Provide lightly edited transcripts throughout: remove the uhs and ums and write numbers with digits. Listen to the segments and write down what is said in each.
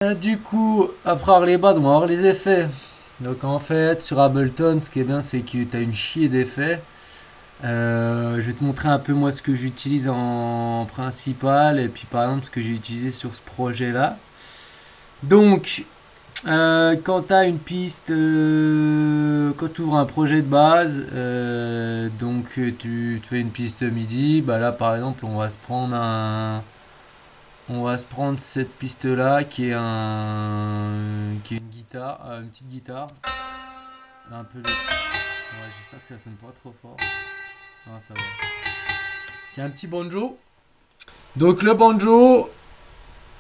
Du coup, après avoir les bases, on va avoir les effets. Donc en fait, sur Ableton, ce qui est bien, c'est que tu as une chier d'effets. Je vais te montrer un peu moi ce que j'utilise en principal et puis par exemple ce que j'ai utilisé sur ce projet-là. Donc, quand tu as une piste, quand tu ouvres un projet de base, tu te fais une piste MIDI, bah là par exemple on va se prendre cette piste là qui est une guitare, une petite guitare, un peu ouais, j'espère que ça sonne pas trop fort. Non, ça va. Qui a un petit banjo. Donc le banjo,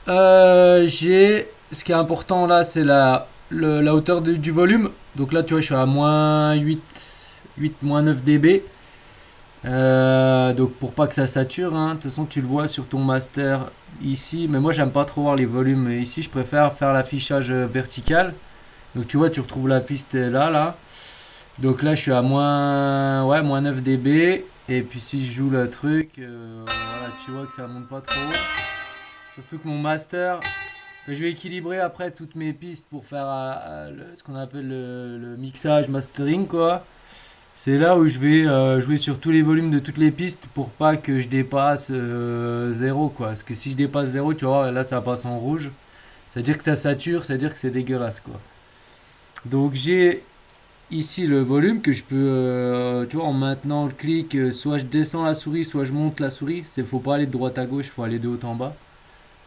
j'ai ce qui est important là, c'est la hauteur du volume. Donc là, tu vois, je suis à moins 8 moins 9 dB. Donc pour pas que ça sature, hein. De toute façon tu le vois sur ton master ici, mais moi j'aime pas trop voir les volumes ici, je préfère faire l'affichage vertical. Donc tu vois, tu retrouves la piste là. Donc là, je suis à moins 9 dB. Et puis si je joue le truc, voilà, tu vois que ça monte pas trop. Surtout que mon master, que je vais équilibrer après toutes mes pistes pour faire ce qu'on appelle le mixage mastering, quoi. C'est là où je vais jouer sur tous les volumes de toutes les pistes pour pas que je dépasse 0, quoi. Parce que si je dépasse 0, tu vois, là ça passe en rouge. C'est-à-dire que ça sature, c'est-à-dire que c'est dégueulasse, quoi. Donc j'ai ici le volume que je peux, tu vois, en maintenant le clic, soit je descends la souris, soit je monte la souris. Faut pas aller de droite à gauche, faut aller de haut en bas.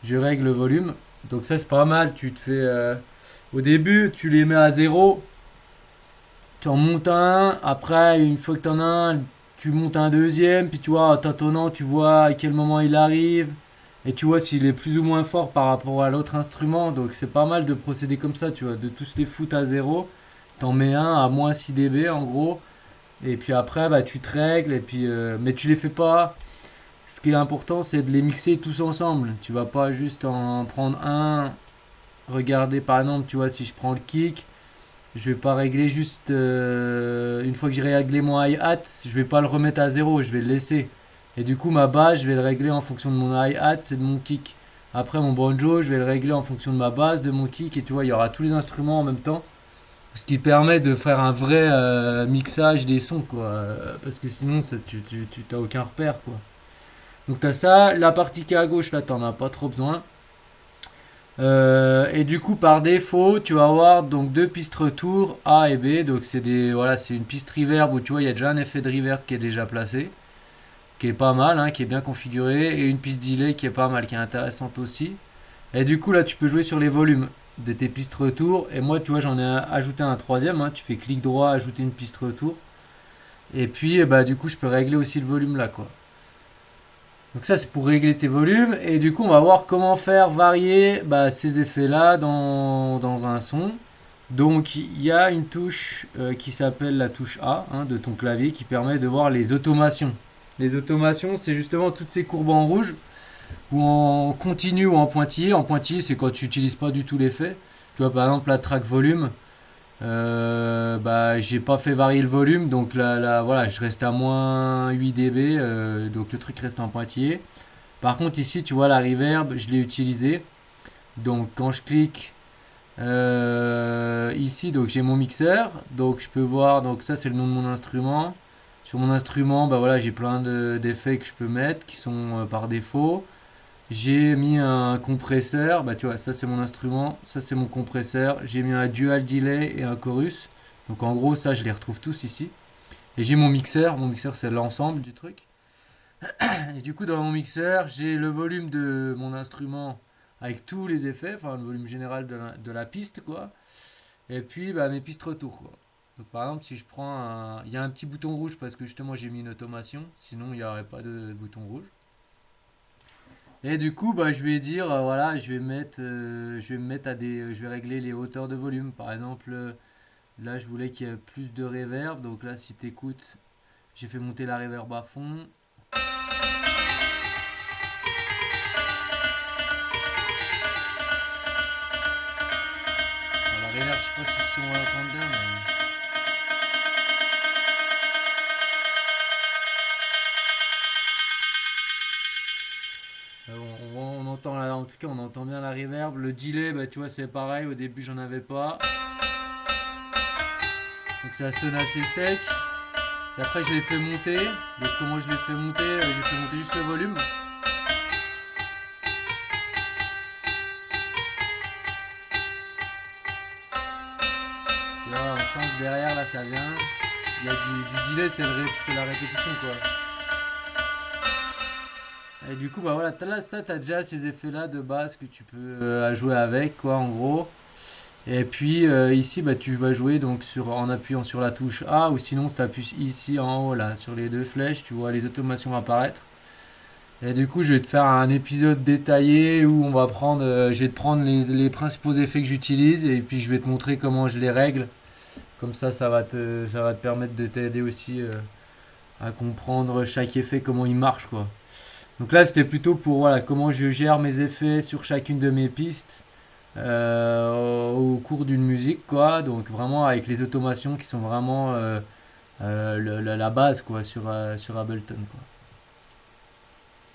Je règle le volume. Donc ça c'est pas mal. Tu te fais, au début, tu les mets à zéro, tu en montes un. Après, une fois que tu en as un, tu montes un deuxième. Puis tu vois, en tâtonnant, tu vois à quel moment il arrive. Et tu vois s'il est plus ou moins fort par rapport à l'autre instrument. Donc c'est pas mal de procéder comme ça, tu vois, de tous les foutre à zéro. T'en mets un à moins 6 dB en gros. Et puis après, bah, tu te règles. Et puis, mais tu les fais pas. Ce qui est important, c'est de les mixer tous ensemble. Tu vas pas juste en prendre un. Regarder par exemple, tu vois, si je prends le kick, je vais pas régler juste une fois que j'ai réglé mon hi-hat, je vais pas le remettre à zéro, je vais le laisser. Et du coup, ma basse, je vais le régler en fonction de mon hi-hat et de mon kick. Après, mon banjo, je vais le régler en fonction de ma basse, de mon kick. Et tu vois, il y aura tous les instruments en même temps. Ce qui permet de faire un vrai mixage des sons, quoi. Parce que sinon, tu t'as aucun repère, quoi. Donc, t'as ça. La partie qui est à gauche, là, t'en as pas trop besoin. Et du coup, par défaut, tu vas avoir donc deux pistes retour A et B. Donc c'est une piste reverb où tu vois il y a déjà un effet de reverb qui est déjà placé, qui est pas mal, hein, qui est bien configuré, et une piste delay qui est pas mal, qui est intéressante aussi. Et du coup là, tu peux jouer sur les volumes de tes pistes retour. Et moi, tu vois, j'en ai ajouté un troisième, hein. Tu fais clic droit, ajouter une piste retour. Et puis, bah du coup, je peux régler aussi le volume là, quoi. Donc ça c'est pour régler tes volumes et du coup on va voir comment faire varier bah, ces effets-là dans un son. Donc il y a une touche qui s'appelle la touche A, hein, de ton clavier qui permet de voir les automations. Les automations c'est justement toutes ces courbes en rouge ou en continu ou en pointillé. En pointillé c'est quand tu n'utilises pas du tout l'effet. Tu vois par exemple la track volume, bah, j'ai pas fait varier le volume, donc là, voilà, je reste à moins 8 dB, donc le truc reste en pointillé. Par contre, ici, tu vois la reverb, je l'ai utilisé. Donc, quand je clique ici, donc j'ai mon mixeur. Donc, je peux voir, donc ça, c'est le nom de mon instrument. Sur mon instrument, bah voilà, j'ai plein d'effets que je peux mettre qui sont par défaut. J'ai mis un compresseur, bah tu vois, ça c'est mon instrument, ça c'est mon compresseur. J'ai mis un dual delay et un chorus. Donc, en gros, ça, je les retrouve tous ici. Et j'ai mon mixeur c'est l'ensemble du truc. Et du coup, dans mon mixeur, j'ai le volume de mon instrument avec tous les effets, enfin le volume général de la piste, quoi. Et puis, bah, mes pistes retour, quoi. Donc, par exemple, si je prends un. Il y a un petit bouton rouge parce que justement j'ai mis une automation, sinon il n'y aurait pas de bouton rouge. Et du coup, bah, je vais dire, voilà, je vais me mettre à je vais régler les hauteurs de volume. Par exemple, là, je voulais qu'il y ait plus de reverb. Donc là, si tu écoutes, j'ai fait monter la reverb à fond. Alors, la reverb, je sais pas si on va l'entendre bien, mais. Bon, on entend là, en tout cas, on entend bien la reverb. Le delay, bah, tu vois, c'est pareil. Au début, j'en avais pas. Donc ça sonne assez sec. Et après, je l'ai fait monter. Donc comment je l'ai fait monter? J'ai fait monter juste le volume. Et là, on sent que derrière, là, ça vient. Il y a du delay, c'est la répétition, quoi. Et du coup, bah voilà, là, ça, t'as déjà ces effets-là de base que tu peux jouer avec, quoi, en gros. Et puis ici, bah, tu vas jouer donc en appuyant sur la touche A ou sinon tu appuies ici en haut, là, sur les deux flèches, tu vois les automations apparaître. Et du coup, je vais te faire un épisode détaillé où je vais te prendre les principaux effets que j'utilise et puis je vais te montrer comment je les règle. Comme ça va te permettre de t'aider aussi à comprendre chaque effet, comment il marche, quoi. Donc là, c'était plutôt pour voilà, comment je gère mes effets sur chacune de mes pistes au cours d'une musique, quoi. Donc vraiment avec les automations qui sont vraiment la base, quoi, sur Ableton, quoi.